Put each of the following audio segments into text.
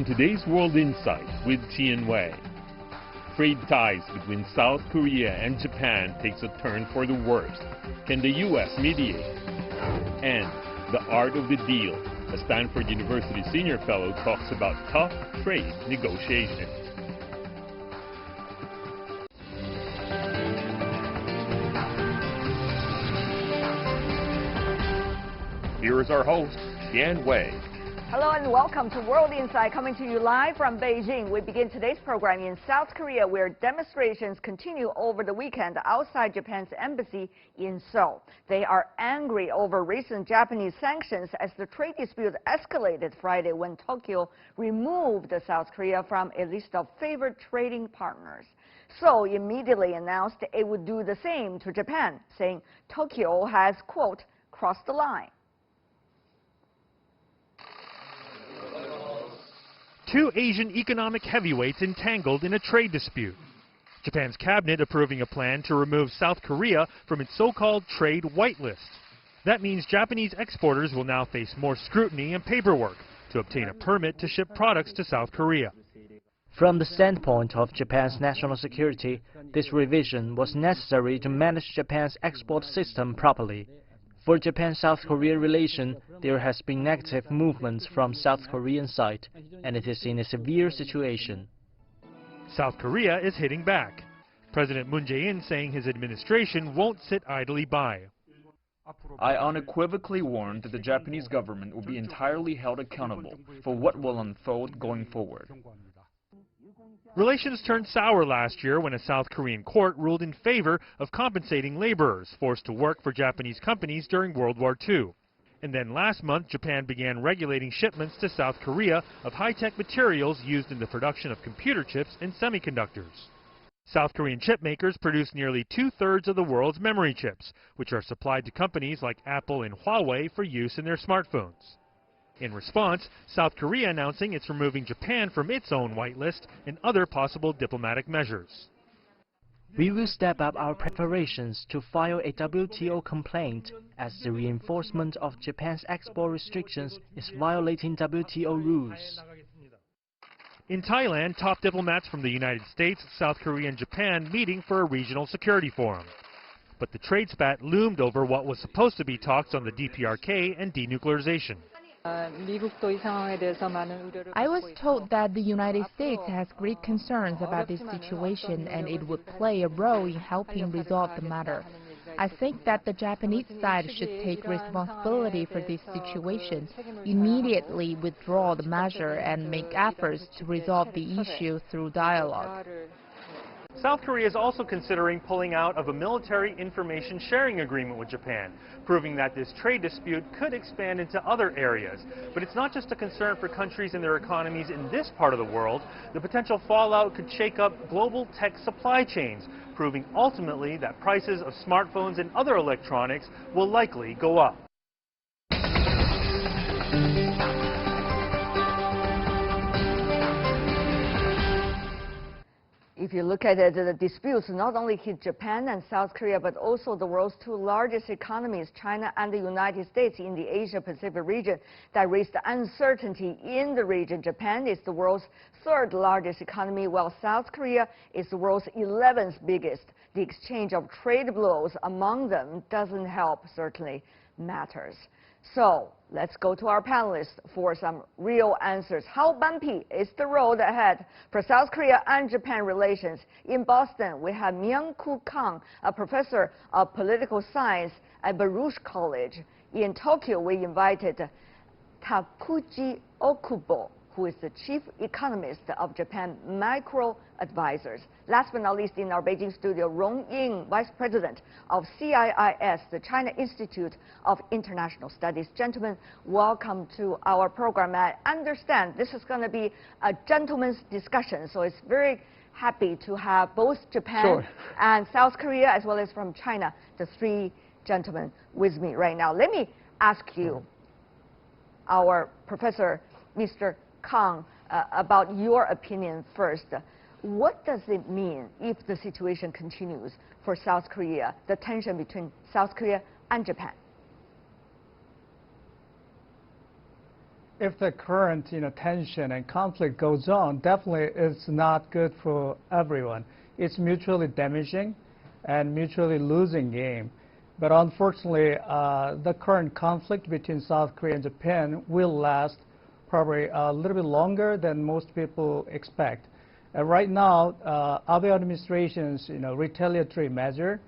on today's World Insight with Tian Wei. Trade ties between South Korea and Japan takes a turn for the worse. Can the U.S. mediate? And the art of the deal. A Stanford University senior fellow talks about tough trade negotiations. Here is our host, Tian Wei. Hello and welcome to World Insight, coming to you live from Beijing. We begin today's program in South Korea, where demonstrations continue over the weekend outside Japan's embassy in Seoul. They are angry over recent Japanese sanctions as the trade dispute escalated Friday when Tokyo removed South Korea from a list of favored trading partners. Seoul immediately announced it would do the same to Japan, saying Tokyo has, quote, crossed the line. Two Asian economic heavyweights entangled in a trade dispute. Japan's cabinet approving a plan to remove South Korea from its so-called trade whitelist. That means Japanese exporters will now face more scrutiny and paperwork to obtain a permit to ship products to South Korea. From the standpoint of Japan's national security, this revision was necessary to manage Japan's export system properly. For Japan-South Korea relation, there has been negative movements from South Korean side, and it is in a severe situation. South Korea is hitting back. President Moon Jae-in saying his administration won't sit idly by. I unequivocally warn that the Japanese government will be entirely held accountable for what will unfold going forward. Relations turned sour last year when a South Korean court ruled in favor of compensating laborers forced to work for Japanese companies during World War II. And then last month, Japan began regulating shipments to South Korea of high-tech materials used in the production of computer chips and semiconductors. South Korean chip makers produce nearly two-thirds of the world's memory chips, which are supplied to companies like Apple and Huawei for use in their smartphones. In response, South Korea announcing it's removing Japan from its own whitelist and other possible diplomatic measures. We will step up our preparations to file a WTO complaint as the reinforcement of Japan's export restrictions is violating WTO rules. In Thailand, top diplomats from the United States, South Korea and Japan meeting for a regional security forum. But the trade spat loomed over what was supposed to be talks on the DPRK and denuclearization. I was told that the United States has great concerns about this situation and it would play a role in helping resolve the matter. I think that the Japanese side should take responsibility for this situation, immediately withdraw the measure and make efforts to resolve the issue through dialogue. South Korea is also considering pulling out of a military information sharing agreement with Japan, proving that this trade dispute could expand into other areas. But it's not just a concern for countries and their economies in this part of the world. The potential fallout could shake up global tech supply chains, proving ultimately that prices of smartphones and other electronics will likely go up. If you look at it, the disputes not only hit Japan and South Korea, but also the world's two largest economies, China and the United States, in the Asia-Pacific region, that raised uncertainty in the region. Japan is the world's third largest economy, while South Korea is the world's 11th biggest. The exchange of trade blows among them doesn't help, certainly matters. So let's go to our panelists for some real answers. How bumpy is the road ahead for South Korea and Japan relations? In Boston, we have Myung-Koo Kang, a professor of political science at Baruch College. In Tokyo, we invited Takuji Okubo, who is the chief economist of Japan Micro Advisors. Last but not least, in our Beijing studio, Rong Ying, vice president of CIIS, the China Institute of International Studies. Gentlemen, welcome to our program. I understand this is going to be a gentleman's discussion, so it's very happy to have both Japan and South Korea, as well as from China, the three gentlemen with me right now. Let me ask you, our professor, Mr. Kang, about your opinion first. What does it mean if the situation continues for South Korea, the tension between South Korea and Japan? if the current tension and conflict goes on, definitely it's not good for everyone. It's mutually damaging and mutually losing game. But unfortunately, the current conflict between South Korea and Japan will last probably a little bit longer than most people expect. Right now, Abe administration's retaliatory measure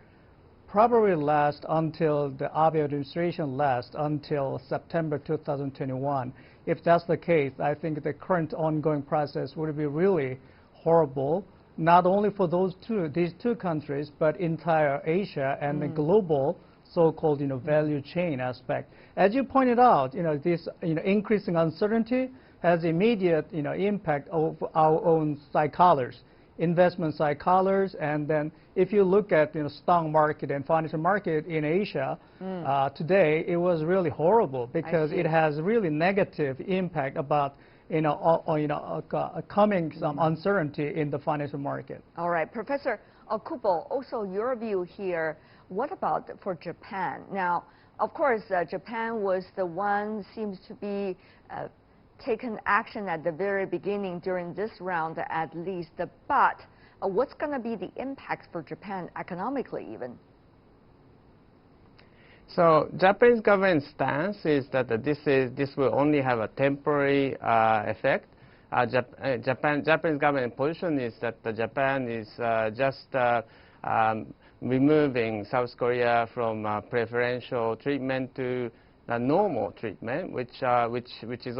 probably last until the Abe administration lasts until September 2021. If that's the case, I think the current ongoing process would be really horrible, not only for these two countries, but entire Asia and the global so-called value chain aspect. As you pointed out, this increasing uncertainty has immediate impact of our own psychologists, investment psychologists, and then if you look at stock market and financial market in Asia today, it was really horrible because it has really negative impact about coming some uncertainty in the financial market. All right, Professor Okubo, also your view here. What about for Japan? Now, of course, Japan was the one seems to be taken action at the very beginning during this round, at least. But what's going to be the impact for Japan economically, even? So Japanese government stance is that this will only have a temporary effect. Japanese government position is that Japan is just removing South Korea from preferential treatment to the normal treatment, which is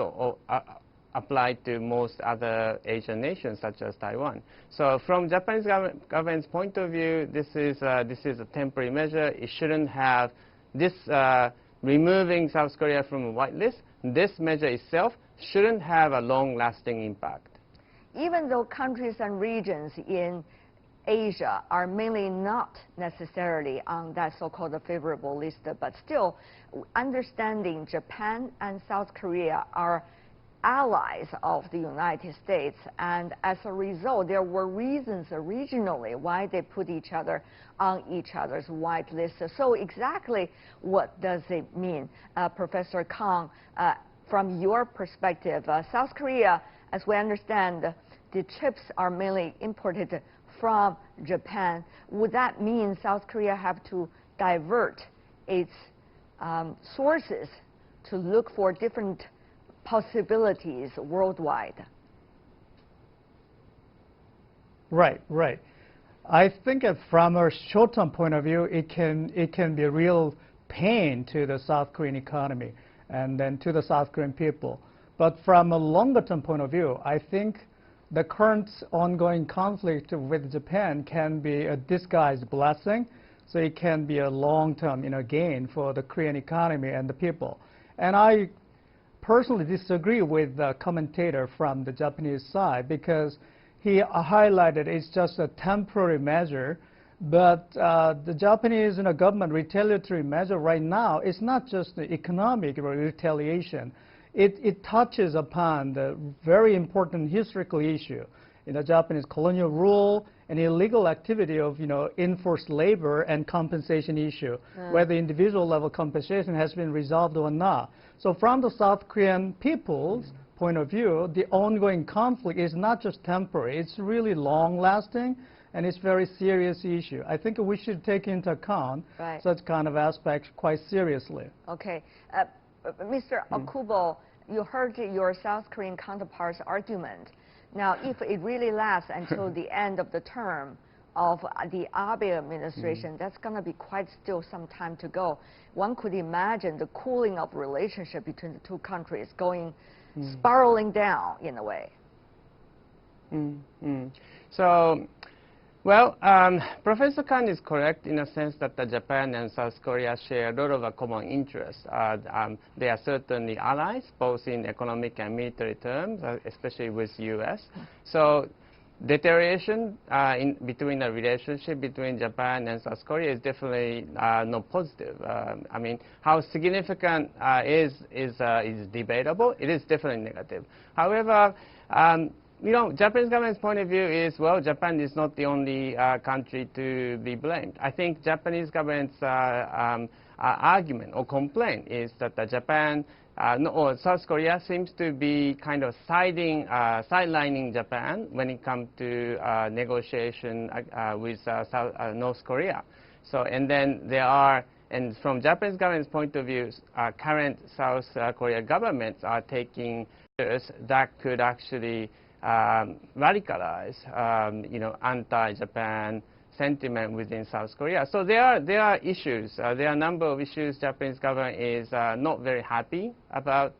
applied to most other Asian nations such as Taiwan. So from Japanese government's point of view, this is a temporary measure. It shouldn't have this removing South Korea from a whitelist. This measure itself shouldn't have a long-lasting impact. Even though countries and regions in Asia are mainly not necessarily on that so-called favorable list, but still understanding Japan and South Korea are allies of the United States, and as a result, there were reasons regionally why they put each other on each other's white list. So exactly what does it mean? Professor Kang, from your perspective, South Korea, as we understand, the chips are mainly imported from Japan. Would that mean South Korea have to divert its sources to look for different possibilities worldwide? Right. I think from a short-term point of view, it can be a real pain to the South Korean economy and then to the South Korean people. But from a longer-term point of view, I think the current ongoing conflict with Japan can be a disguised blessing, so it can be a long-term gain for the Korean economy and the people. And I personally disagree with the commentator from the Japanese side because he highlighted it's just a temporary measure, but the Japanese government retaliatory measure right now is not just the economic retaliation. It touches upon the very important historical issue in the Japanese colonial rule and illegal activity of enforced labor and compensation issue, whether individual level compensation has been resolved or not. So from the South Korean people's point of view, the ongoing conflict is not just temporary, it's really long-lasting and it's a very serious issue. I think we should take into account such kind of aspects quite seriously. Okay. Mr. Okubo, you heard your South Korean counterpart's argument. Now, if it really lasts until the end of the term of the Abe administration, that's going to be quite still some time to go. One could imagine the cooling of relationship between the two countries going spiraling down in a way. So, well, Professor Khan is correct in a sense that Japan and South Korea share a lot of common interests. They are certainly allies, both in economic and military terms, especially with U.S. So deterioration between the relationship between Japan and South Korea is definitely not positive. I mean, how significant is debatable. It is definitely negative. However, Japanese government's point of view is, well, Japan is not the only country to be blamed. I think Japanese government's argument or complaint is that Japan or South Korea seems to be kind of sidelining Japan when it comes to negotiation with North Korea. So, and then there are, and from Japanese government's point of view, current South Korea governments are taking measures that could actually radicalize, anti-Japan sentiment within South Korea. So there are issues. There are a number of issues Japanese government is not very happy about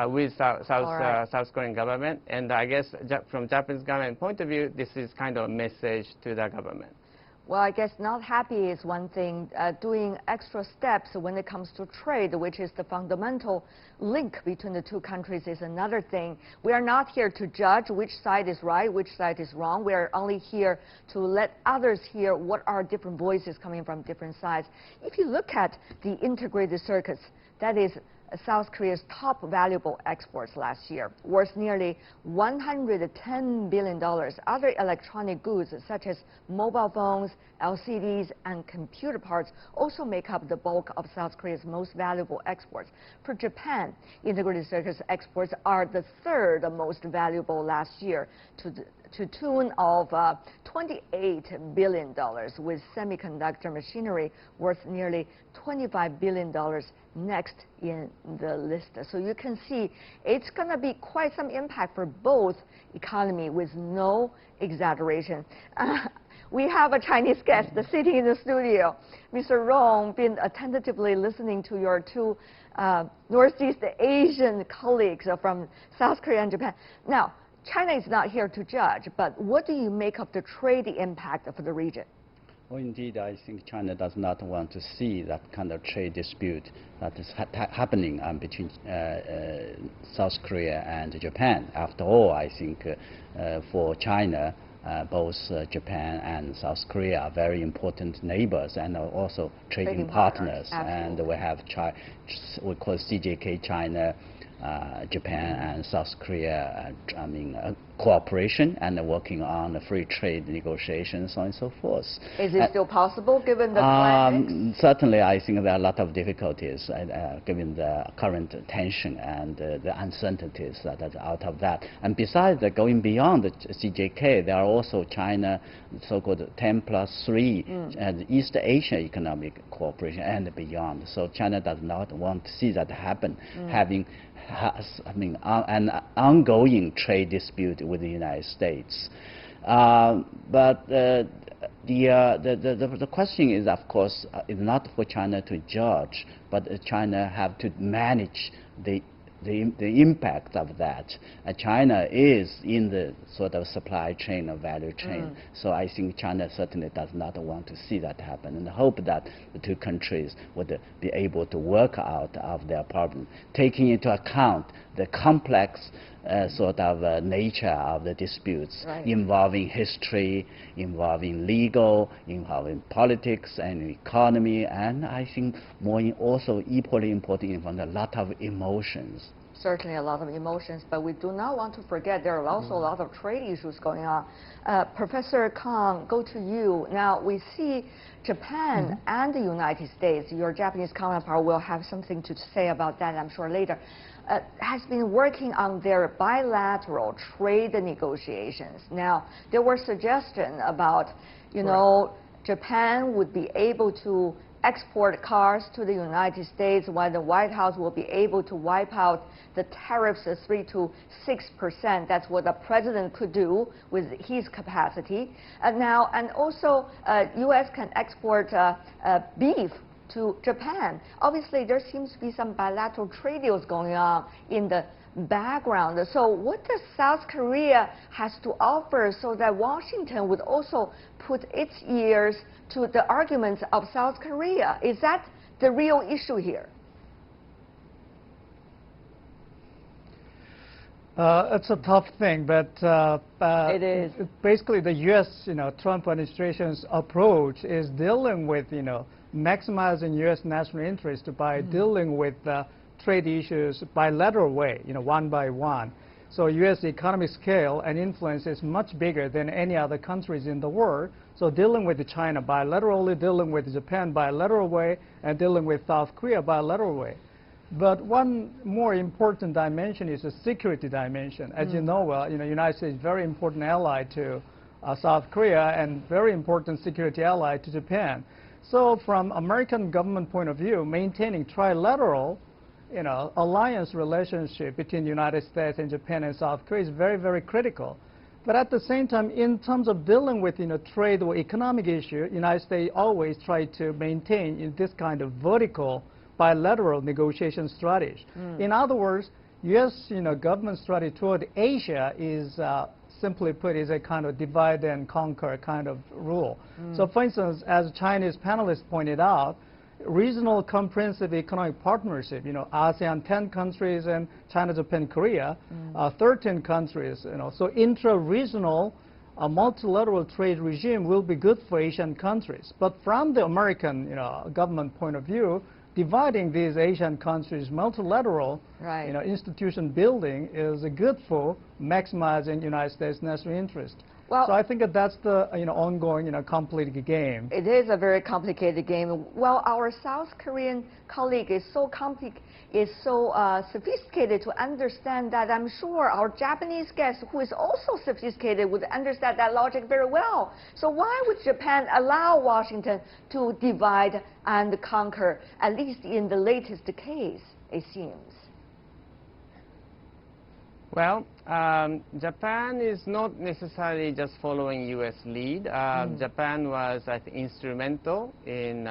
with South Korean government. And I guess from Japanese government point of view, this is kind of a message to the government. Well, I guess not happy is one thing. Doing extra steps when it comes to trade, which is the fundamental link between the two countries, is another thing. We are not here to judge which side is right, which side is wrong. We are only here to let others hear what are different voices coming from different sides. If you look at the integrated circuits, that is South Korea's top valuable exports last year, worth nearly $110 billion. Other electronic goods such as mobile phones, LCDs, and computer parts also make up the bulk of South Korea's most valuable exports. For Japan, integrated circuits exports are the third most valuable last year, to tune of $28 billion, with semiconductor machinery worth nearly $25 billion next in the list. So you can see it's going to be quite some impact for both economy, with no exaggeration. We have a Chinese guest sitting in the studio. Mr. Rong, been attentively listening to your two Northeast Asian colleagues from South Korea and Japan. Now, China is not here to judge, but what do you make of the trade impact for the region? Well, indeed, I think China does not want to see that kind of trade dispute that is happening between South Korea and Japan. After all, I think for China, both Japan and South Korea are very important neighbors and are also trading partners. And we have we call CJK China, Japan and South Korea, cooperation and working on the free trade negotiations, so on and so forth. Is it still possible given the climate? Certainly, I think there are a lot of difficulties given the current tension and the uncertainties that are out of that. And besides going beyond the CJK, there are also China, so-called 10+3, and East Asia economic cooperation and beyond. So China does not want to see that happen, having an ongoing trade dispute with the United States. But the question is, of course, is not for China to judge, but China have to manage the impact of that. China is in the sort of supply chain or value chain. So I think China certainly does not want to see that happen, and hope that the two countries would be able to work out of their problem, taking into account the complex sort of nature of the disputes, involving history, involving legal, involving politics and economy, and I think also equally important, involving a lot of emotions. Certainly a lot of emotions, but we do not want to forget there are also a lot of trade issues going on. Professor Kang, go to you. Now, we see Japan and the United States, your Japanese counterpart will have something to say about that, I'm sure, later, has been working on their bilateral trade negotiations. Now, there were suggestions about, Japan would be able to export cars to the United States, while the White House will be able to wipe out the tariffs of 3 to 6%. That's what the president could do with his capacity. And also, U.S. can export beef to Japan. Obviously, there seems to be some bilateral trade deals going on in the background. So what does South Korea has to offer so that Washington would also put its ears to the arguments of South Korea? Is that the real issue here? It's a tough thing, but it is. Basically, the U.S. Trump administration's approach is dealing with maximizing U.S. national interest by dealing with trade issues bilateral way, one by one. So U.S. economic scale and influence is much bigger than any other countries in the world. So dealing with China bilaterally, dealing with Japan bilateral way, and dealing with South Korea bilateral way. But one more important dimension is the security dimension. As you know well, United States is a very important ally to South Korea and very important security ally to Japan. So from American government point of view, maintaining trilateral alliance relationship between the United States and Japan and South Korea is very, very critical. But at the same time, in terms of dealing with trade or economic issue, United States always try to maintain this kind of vertical bilateral negotiation strategy. In other words, U.S. government strategy toward Asia is simply put is a kind of divide and conquer kind of rule. So for instance, as Chinese panelists pointed out, regional comprehensive economic partnership, ASEAN 10 countries and China, Japan, Korea, 13 countries, so intra-regional multilateral trade regime will be good for Asian countries. But from the American government point of view, dividing these Asian countries multilateral institution building is good for maximizing United States national interest. Well, so I think that's the ongoing complicated game. It is a very complicated game. Well, our South Korean colleague is so sophisticated to understand that. I'm sure our Japanese guest, who is also sophisticated, would understand that logic very well. So why would Japan allow Washington to divide and conquer, at least in the latest case, it seems? Well, Japan is not necessarily just following U.S. lead. Japan was, I think, instrumental in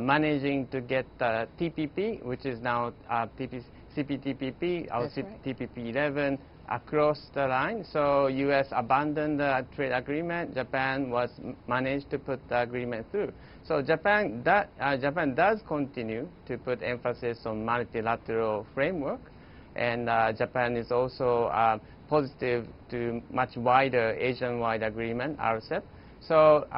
managing to get TPP, which is now CPTPP, or TPP-11, across the line. So U.S. abandoned the trade agreement. Japan was managed to put the agreement through. So Japan does continue to put emphasis on multilateral framework. And Japan is also positive to much wider Asian-wide agreement, RCEP. So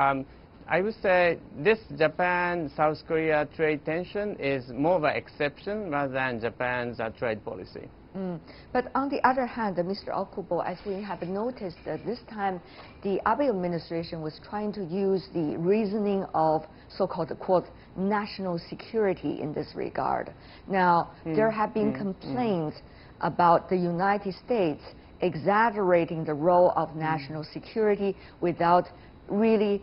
I would say this Japan-South Korea trade tension is more of an exception rather than Japan's trade policy. But on the other hand, Mr. Okubo, as we have noticed, this time the Abe administration was trying to use the reasoning of so-called, quote, national security in this regard. Now, there have been complaints about the United States exaggerating the role of national security without really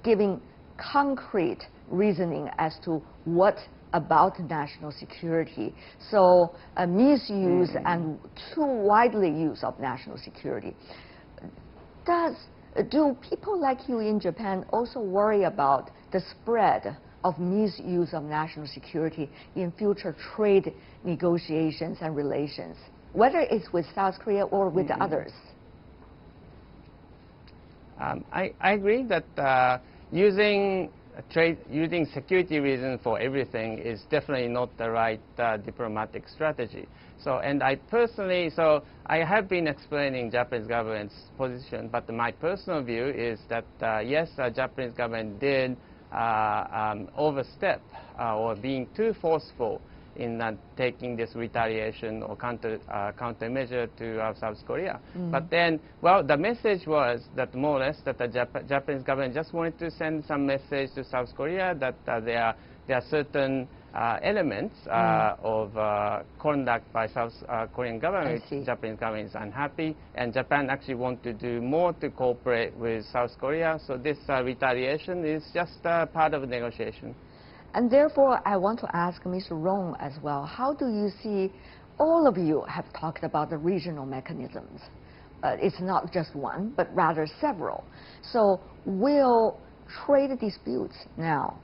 giving concrete reasoning as to what about national security. So misuse and too widely use of national security. Do people like you in Japan also worry about the spread of misuse of national security in future trade negotiations and relations, whether it's with South Korea or with others? I agree that using security reasons for everything is definitely not the right diplomatic strategy. So, and I personally, I have been explaining Japanese government's position, but my personal view is that yes, the Japanese government did overstep or being too forceful in taking this retaliation or countermeasure to South Korea. But then, well, the message was that more or less that the Japanese government just wanted to send some message to South Korea that there are certain elements of conduct by South Korean government, which Japanese government is unhappy, and Japan actually want to do more to cooperate with South Korea. So this retaliation is just part of the negotiation. And therefore, I want to ask Mr. Rong as well, how do you see, all of you have talked about the regional mechanisms. It's not just one, but rather several. So will trade disputes now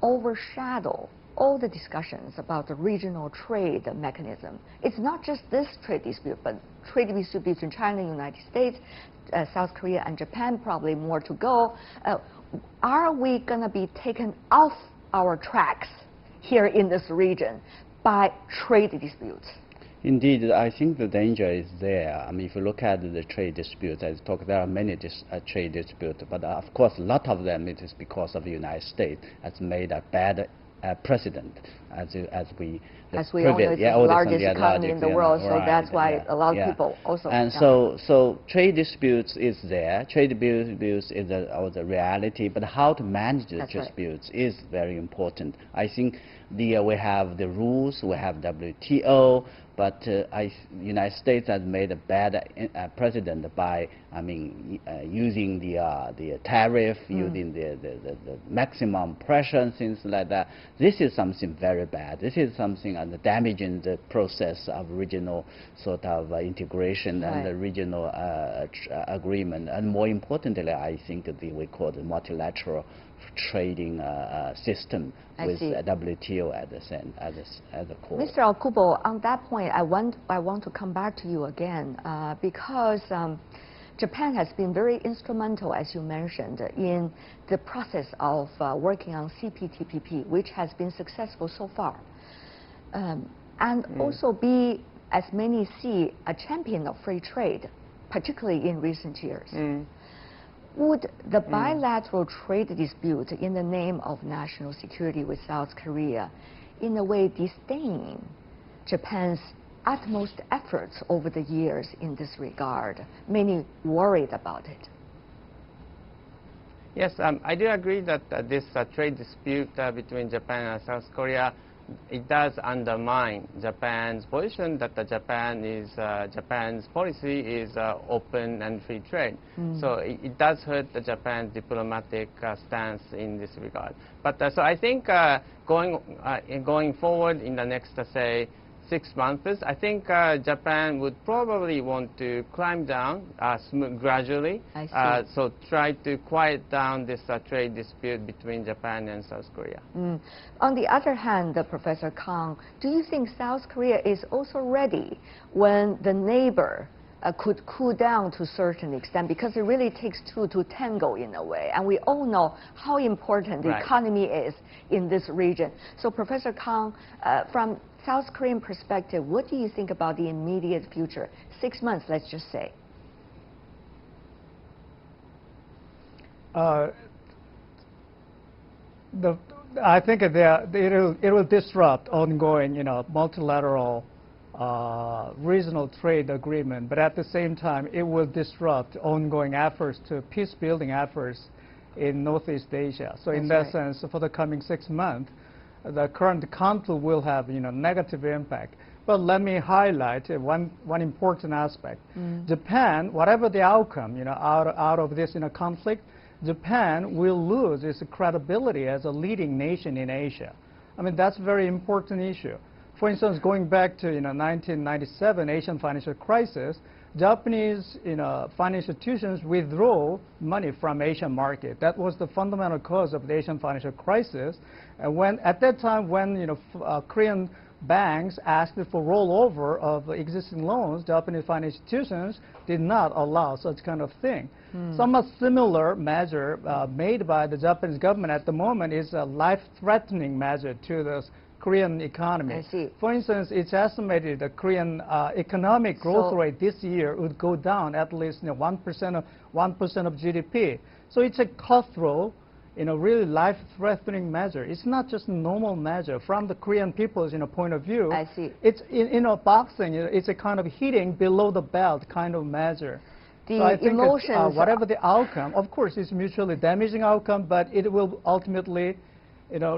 overshadow all the discussions about the regional trade mechanism? It's not just this trade dispute, but trade disputes between China and the United States, South Korea and Japan, probably more to go. Are we going to be taken off our tracks here in this region by trade disputes? Indeed, I think the danger is there. I mean, if you look at the trade disputes, as talked, there are many trade disputes, but of course, a lot of them it is because of the United States has made a bad precedent, as we all know, it's the largest economy in the world, so that's why a lot of people also. And so trade disputes is there. Trade disputes is the reality, but how to manage the disputes is very important. I think we have the rules, we have WTO, but United States has made a bad precedent by, using the tariff, using the maximum pressure and things like that. This is something very bad. This is something damaging the process of regional sort of integration and the regional agreement. And more importantly, I think we call the multilateral trading system with WTO at the core. Mr. Okubo, on that point, I want to come back to you again because Japan has been very instrumental, as you mentioned, in the process of working on CPTPP, which has been successful so far, and also be, as many see, a champion of free trade, particularly in recent years. Would the bilateral trade dispute in the name of national security with South Korea in a way disdain Japan's utmost efforts over the years in this regard? Many worried about it. Yes, I do agree that this trade dispute between Japan and South Korea, it does undermine Japan's position that Japan's policy is open and free trade. So it does hurt Japan's diplomatic stance in this regard. But so I think going forward in the next, say, 6 months, I think Japan would probably want to climb down gradually. So try to quiet down this trade dispute between Japan and South Korea. On the other hand, Professor Kang, do you think South Korea is also ready when the neighbor could cool down to a certain extent, because it really takes two to tango in a way, and we all know how important the economy is in this region. So Professor Kang, from South Korean perspective, what do you think about the immediate future? 6 months, let's just say. I think it will disrupt ongoing, multilateral regional trade agreement, but at the same time, it will disrupt ongoing efforts to peace-building efforts in Northeast Asia. So in that sense, for the coming 6 months, the current conflict will have, negative impact. But let me highlight one important aspect. Japan, whatever the outcome, out of this conflict, Japan will lose its credibility as a leading nation in Asia. That's a very important issue. For instance, going back to 1997 Asian financial crisis, Japanese financial institutions withdraw money from Asian market. That was the fundamental cause of the Asian financial crisis. And at that time, when Korean banks asked for rollover of existing loans, Japanese financial institutions did not allow such kind of thing. Somewhat similar measure made by the Japanese government at the moment is a life-threatening measure to the Korean economy. For instance, it's estimated the Korean economic growth rate this year would go down at least 1% of GDP. So it's a cutthroat, really life-threatening measure. It's not just a normal measure from the Korean people's point of view. It's boxing. It's a kind of hitting below the belt kind of measure. So I think whatever the outcome, of course, it's mutually damaging outcome, but it will ultimately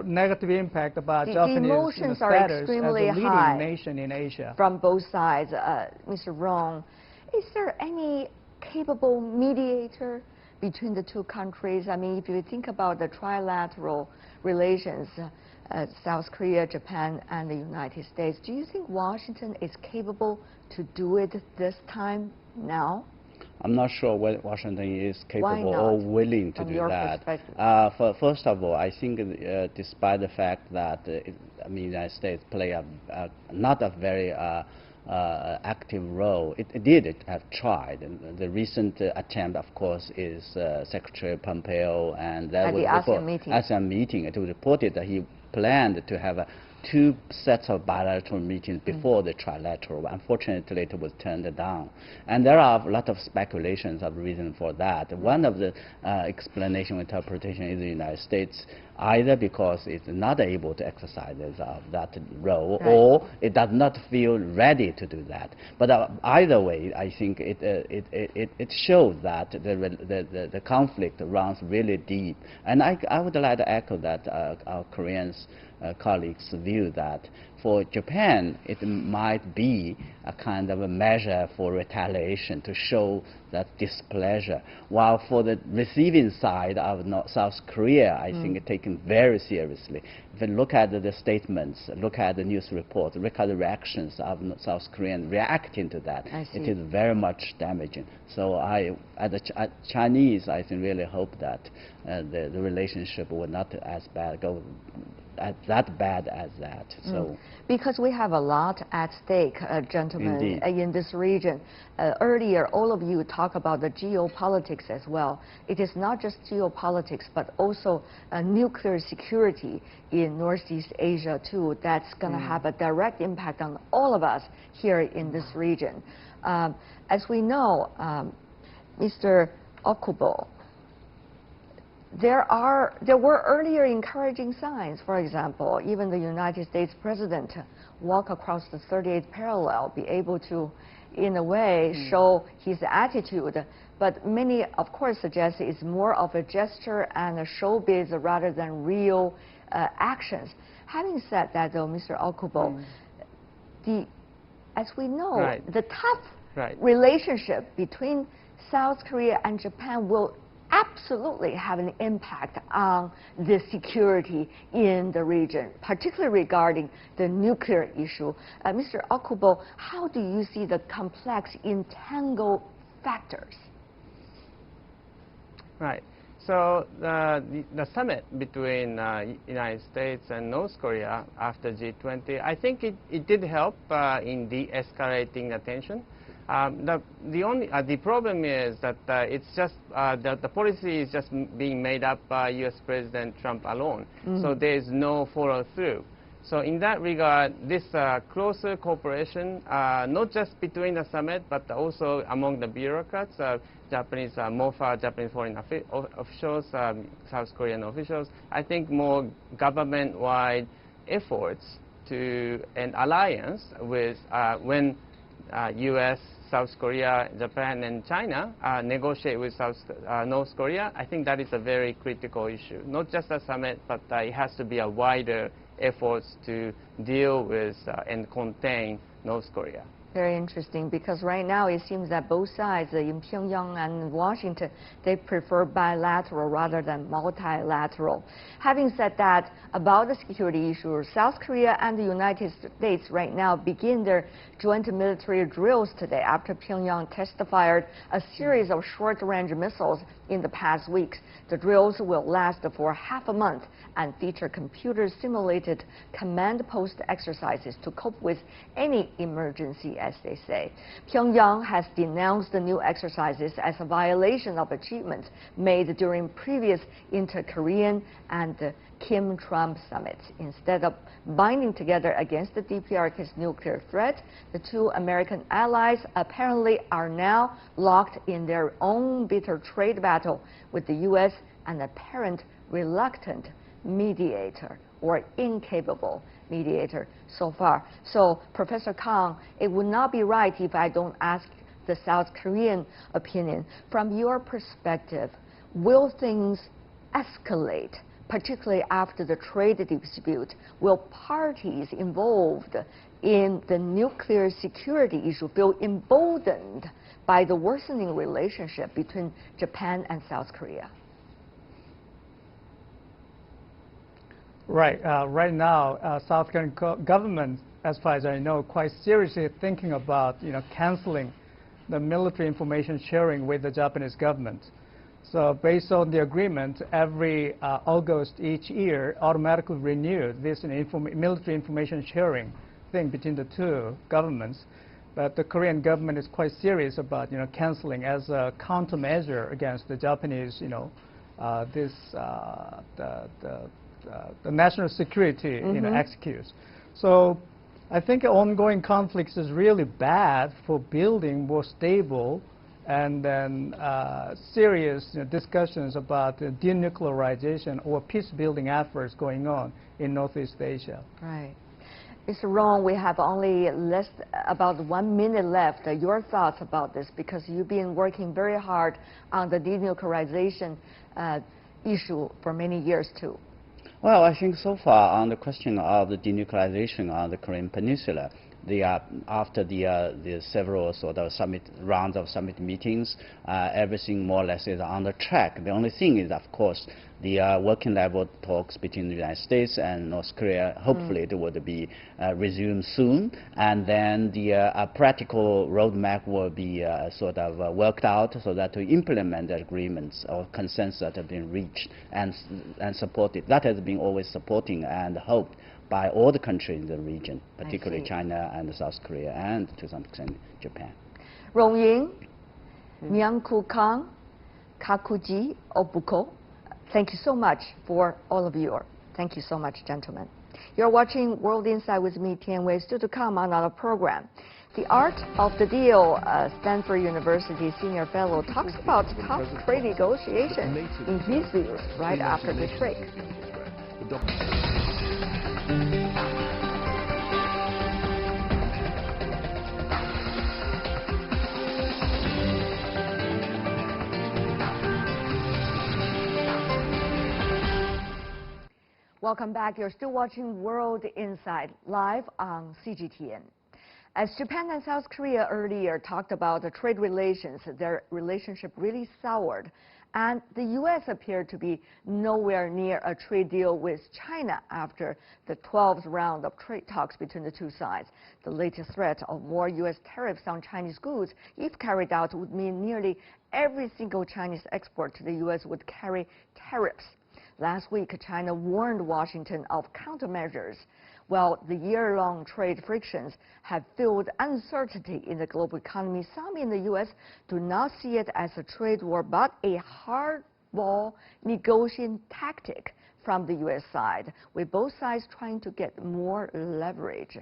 negative impact about Japanese status as a leading nation in Asia. From both sides. Mr. Rong, is there any capable mediator between the two countries? If you think about the trilateral relations, South Korea, Japan, and the United States, do you think Washington is capable to do it this time now? I'm not sure whether Washington is capable or willing to do that. First of all, I think despite the fact that the United States play not a very active role, it have tried. And the recent attempt, of course, is Secretary Pompeo, and that was ASEAN meeting. It was reported that he planned to have 2 sets of bilateral meetings before the trilateral. Unfortunately, it was turned down. And there are a lot of speculations of reason for that. One of the explanation interpretation is the United States either because it's not able to exercise that role, Right. or it does not feel ready to do that. But either way, I think it shows that the conflict runs really deep. And I would like to echo that our Korean colleagues' view that for Japan, it might be a kind of a measure for retaliation to show that displeasure, while for the receiving side of South Korea, I think it's taken very seriously. If you look at the statements, look at the news reports, look at the reactions of South Koreans reacting to that, it is very much damaging. So as a Chinese, I think really hope that the relationship will not go that bad as that. So because we have a lot at stake, gentlemen, in this region. Earlier, all of you talk about the geopolitics as well. It is not just geopolitics, but also nuclear security in Northeast Asia too. That's going to have a direct impact on all of us here in this region. As we know, Mr. Okubo, there were earlier encouraging signs. For example, even the United States president walk across the 38th parallel, be able to, in a way, show his attitude. But many, of course, suggest it's more of a gesture and a showbiz rather than real actions. Having said that, though, Mr. Okubo, as we know, the tough relationship between South Korea and Japan will absolutely have an impact on the security in the region, particularly regarding the nuclear issue. Mr. Okubo, how do you see the complex, entangled factors? Right. So the summit between United States and North Korea after G20, I think it did help in de-escalating the tension. The problem is that it's just the policy is just being made up by U.S. President Trump alone. So there is no follow through. So in that regard, this closer cooperation, not just between the summit, but also among the bureaucrats, Japanese MOFA, Japanese foreign officials, South Korean officials, I think more government-wide efforts to an alliance with when U.S., South Korea, Japan, and China negotiate with North Korea, I think that is a very critical issue. Not just a summit, but it has to be a wider efforts to deal with and contain North Korea. Very interesting, because right now it seems that both sides, in Pyongyang and Washington, they prefer bilateral rather than multilateral. Having said that, about the security issue, South Korea and the United States right now begin their joint military drills today after Pyongyang test-fired a series of short-range missiles in the past weeks. The drills will last for half a month and feature computer-simulated command post exercises to cope with any emergency, as they say. Pyongyang has denounced the new exercises as a violation of achievements made during previous inter-Korean and Kim-Trump summits. Instead of binding together against the DPRK's nuclear threat, the two American allies apparently are now locked in their own bitter trade battle with the U.S. an apparent reluctant mediator or incapable mediator so far. So, Professor Kang, it would not be right if I don't ask the South Korean opinion. From your perspective, will things escalate, particularly after the trade dispute? Will parties involved in the nuclear security issue feel emboldened by the worsening relationship between Japan and South Korea? Right. Right now, South Korean government, as far as I know, quite seriously thinking about canceling the military information sharing with the Japanese government. So based on the agreement, every August each year automatically renewed this military information sharing thing between the two governments. But the Korean government is quite serious about canceling as a countermeasure against the Japanese the national security excuse. So I think ongoing conflicts is really bad for building more stable and then serious discussions about denuclearization or peace-building efforts going on in Northeast Asia. Right. Mr. Rong, we have only about 1 minute left. Your thoughts about this, because you've been working very hard on the denuclearization issue for many years too. Well, I think so far on the question of the denuclearization on the Korean Peninsula, after the several sort of rounds of summit meetings, everything more or less is on the track. The only thing is, of course, the working level talks between the United States and North Korea. Hopefully, it would be resumed soon, and then the practical roadmap will be sort of worked out so that to implement the agreements or consensus that have been reached and supported. That has been always supporting and hoped by all the countries in the region, particularly China and South Korea and to some extent Japan. Rong Ying, Myung Koo Kang, Kakuji Obuko, thank you so much for all of you. Thank you so much, gentlemen. You're watching World Insight with me, Tian Wei. Still to come on our program. The Art of the Deal, Stanford University Senior Fellow talks about tough trade negotiation in his views right after the break. Welcome back. You're still watching World Insight live on CGTN. As Japan and South Korea earlier talked about the trade relations, their relationship really soured, and the U.S. appeared to be nowhere near a trade deal with China after the 12th round of trade talks between the two sides. The latest threat of more U.S. tariffs on Chinese goods, if carried out, would mean nearly every single Chinese export to the U.S. would carry tariffs. Last week, China warned Washington of countermeasures. Well, the year-long trade frictions have fueled uncertainty in the global economy. Some in the U.S. do not see it as a trade war, but a hardball negotiating tactic from the U.S. side, with both sides trying to get more leverage.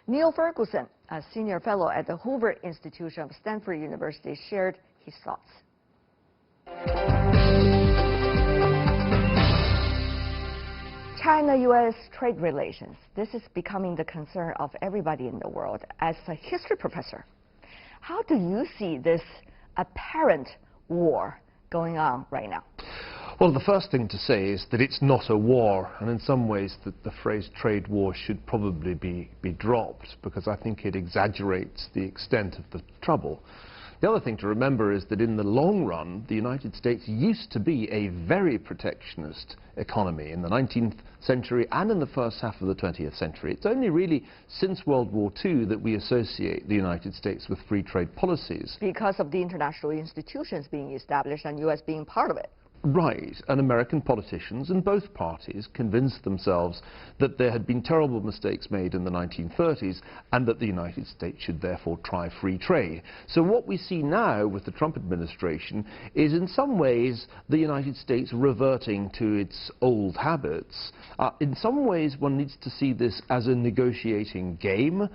Neil Ferguson, a senior fellow at the Hoover Institution of Stanford University, shared his thoughts. China-U.S. trade relations. This is becoming the concern of everybody in the world. As a history professor, how do you see this apparent war going on right now? Well, the first thing to say is that it's not a war, and in some ways that the phrase trade war should probably be dropped, because I think it exaggerates the extent of the trouble. The other thing to remember is that in the long run, the United States used to be a very protectionist economy in the 19th century and in the first half of the 20th century. It's only really since World War II that we associate the United States with free trade policies. Because of the international institutions being established and U.S. being part of it. Right, and American politicians in both parties convinced themselves that there had been terrible mistakes made in the 1930s and that the United States should therefore try free trade. So what we see now with the Trump administration is in some ways the United States reverting to its old habits. In some ways one needs to see this as a negotiating game.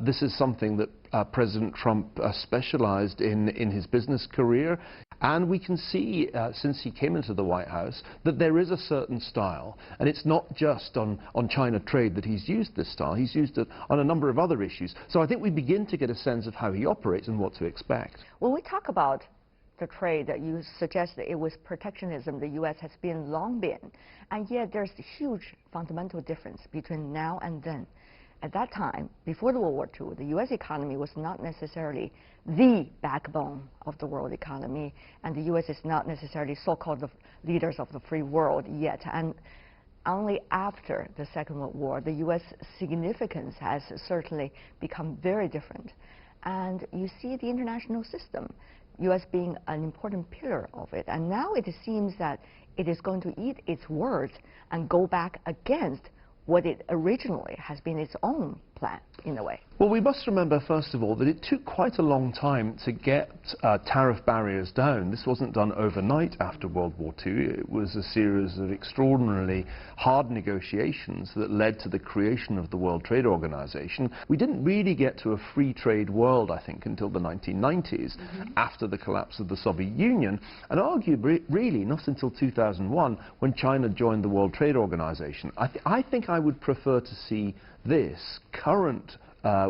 This is something that President Trump specialized in his business career. And we can see, since he came into the White House, that there is a certain style. And it's not just on China trade that he's used this style. He's used it on a number of other issues. So I think we begin to get a sense of how he operates and what to expect. When we talk about the trade, you suggest that it was protectionism the U.S. has long been. And yet there's a huge fundamental difference between now and then. At that time, before the World War II, the U.S. economy was not necessarily the backbone of the world economy, and the U.S. is not necessarily so-called the leaders of the free world yet. And only after the Second World War, the U.S. significance has certainly become very different. And you see the international system, U.S. being an important pillar of it. And now it seems that it is going to eat its words and go back against what it originally has been its own plan, in a way? Well, we must remember, first of all, that it took quite a long time to get tariff barriers down. This wasn't done overnight after World War II. It was a series of extraordinarily hard negotiations that led to the creation of the World Trade Organization. We didn't really get to a free trade world, I think, until the 1990s, after the collapse of the Soviet Union, and arguably really not until 2001, when China joined the World Trade Organization. I think I would prefer to see this current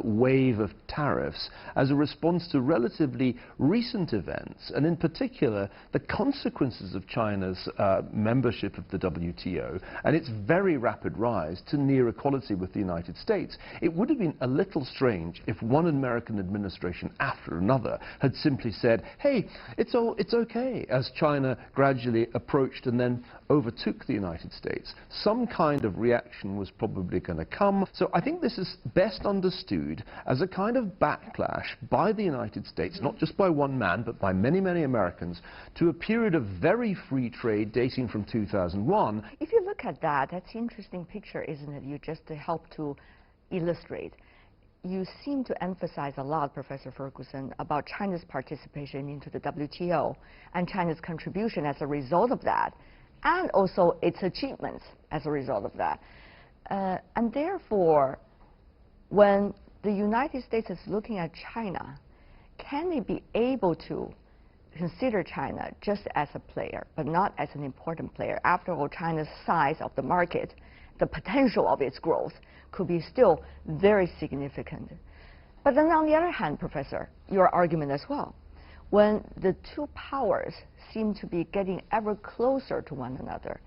wave of tariffs as a response to relatively recent events, and in particular the consequences of China's membership of the WTO and its very rapid rise to near equality with the United States. It would have been a little strange if one American administration after another had simply said, hey, it's okay, as China gradually approached and then overtook the United States. Some kind of reaction was probably going to come. So I think this is best understood as a kind of backlash by the United States, not just by one man, but by many, many Americans, to a period of very free trade dating from 2001. If you look at that, that's an interesting picture, isn't it? You just help to illustrate. You seem to emphasize a lot, Professor Ferguson, about China's participation into the WTO and China's contribution as a result of that, and also its achievements as a result of that. And therefore, when the United States is looking at China, can they be able to consider China just as a player, but not as an important player? After all, China's size of the market, the potential of its growth, could be still very significant. But then on the other hand, Professor, your argument as well, when the two powers seem to be getting ever closer to one another,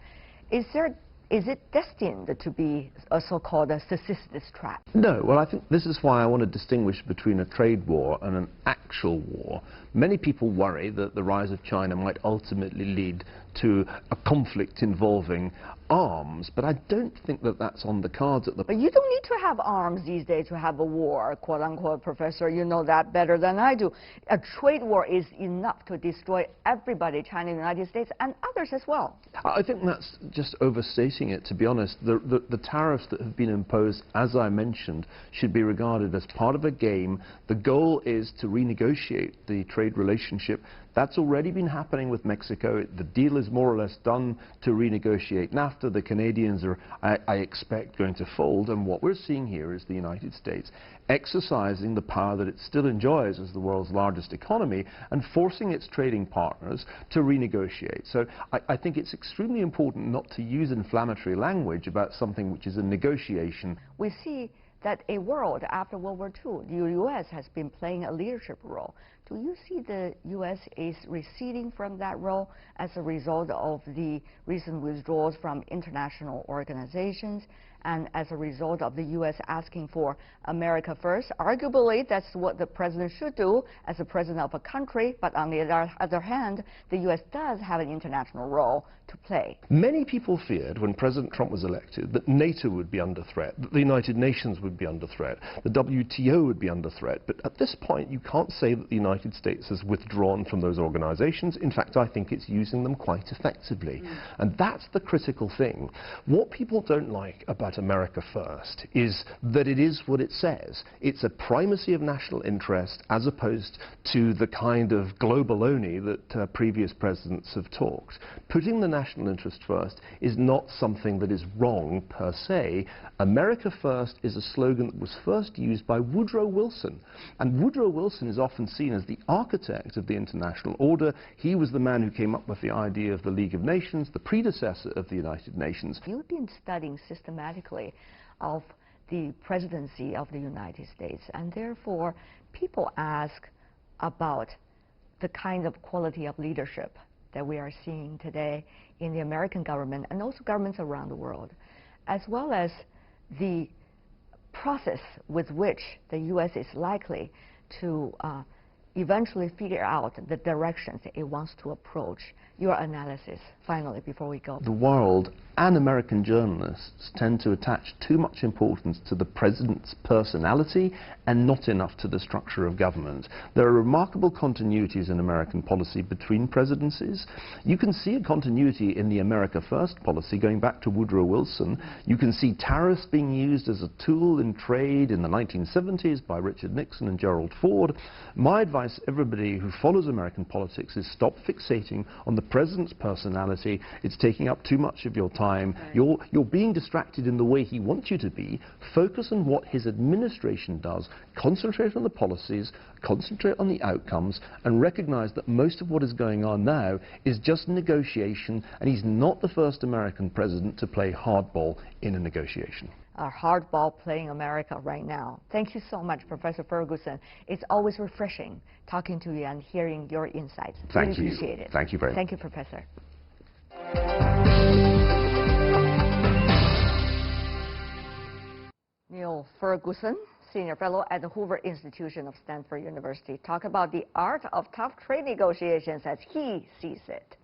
is it destined to be a so-called Sisyphus trap? No. Well, I think this is why I want to distinguish between a trade war and an actual war. Many people worry that the rise of China might ultimately lead to a conflict involving arms, but I don't think that that's on the cards at the... But you don't need to have arms these days to have a war, quote-unquote, Professor. You know that better than I do. A trade war is enough to destroy everybody, China, United States, and others as well. I think that's just overstating it, to be honest. The tariffs that have been imposed, as I mentioned, should be regarded as part of a game. The goal is to renegotiate the trade relationship. That's already been happening with Mexico. The deal is more or less done to renegotiate NAFTA. The Canadians are, I expect, going to fold. And what we're seeing here is the United States exercising the power that it still enjoys as the world's largest economy and forcing its trading partners to renegotiate. So I think it's extremely important not to use inflammatory language about something which is a negotiation. We see that a world after World War II, the U.S. has been playing a leadership role. Do you see the U.S. is receding from that role as a result of the recent withdrawals from international organizations and as a result of the U.S. asking for America first? Arguably, that's what the president should do as a president of a country, but on the other hand, the U.S. does have an international role to play. Many people feared when President Trump was elected that NATO would be under threat, that the United Nations would be under threat, the WTO would be under threat. But at this point, you can't say that the United States has withdrawn from those organizations. In fact, I think it's using them quite effectively. And that's the critical thing. What people don't like about America First is that it is what it says. It's a primacy of national interest as opposed to the kind of global-only that previous presidents have talked. Putting the national interest first is not something that is wrong per se. America First is a slogan that was first used by Woodrow Wilson. And Woodrow Wilson is often seen as the architect of the international order. He was the man who came up with the idea of the League of Nations, the predecessor of the United Nations. You've been studying systematically of the presidency of the United States, and therefore people ask about the kind of quality of leadership that we are seeing today in the American government and also governments around the world, as well as the process with which the U.S. is likely to eventually figure out the directions it wants to approach? Your analysis, finally, before we go. The world and American journalists tend to attach too much importance to the president's personality and not enough to the structure of government. There are remarkable continuities in American policy between presidencies. You can see a continuity in the America First policy going back to Woodrow Wilson. You can see tariffs being used as a tool in trade in the 1970s by Richard Nixon and Gerald Ford. My advice to everybody who follows American politics is stop fixating on the president's personality. It's taking up too much of your time. You're being distracted in the way he wants you to be. Focus on what his administration does. Concentrate on the policies, concentrate on the outcomes, and recognize that most of what is going on now is just negotiation, and he's not the first American president to play hardball in a negotiation. A hardball playing America right now. Thank you so much, Professor Ferguson. It's always refreshing talking to you and hearing your insights. Thank you. Appreciate it. Thank you very much. Thank you, Professor. Neil Ferguson, Senior Fellow at the Hoover Institution of Stanford University, talk about the art of tough trade negotiations as he sees it.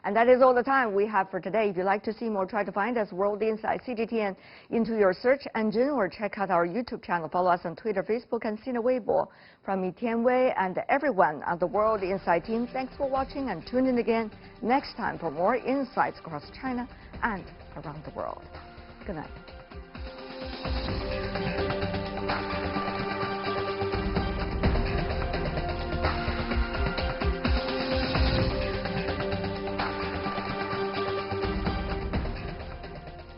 And that is all the time we have for today. If you'd like to see more, try to find us World Insight CGTN into your search engine, or check out our YouTube channel. Follow us on Twitter, Facebook, and Sina Weibo. From me, Tian Wei, and everyone on the World Insight team, thanks for watching, and tune in again next time for more insights across China and around the world. Good night.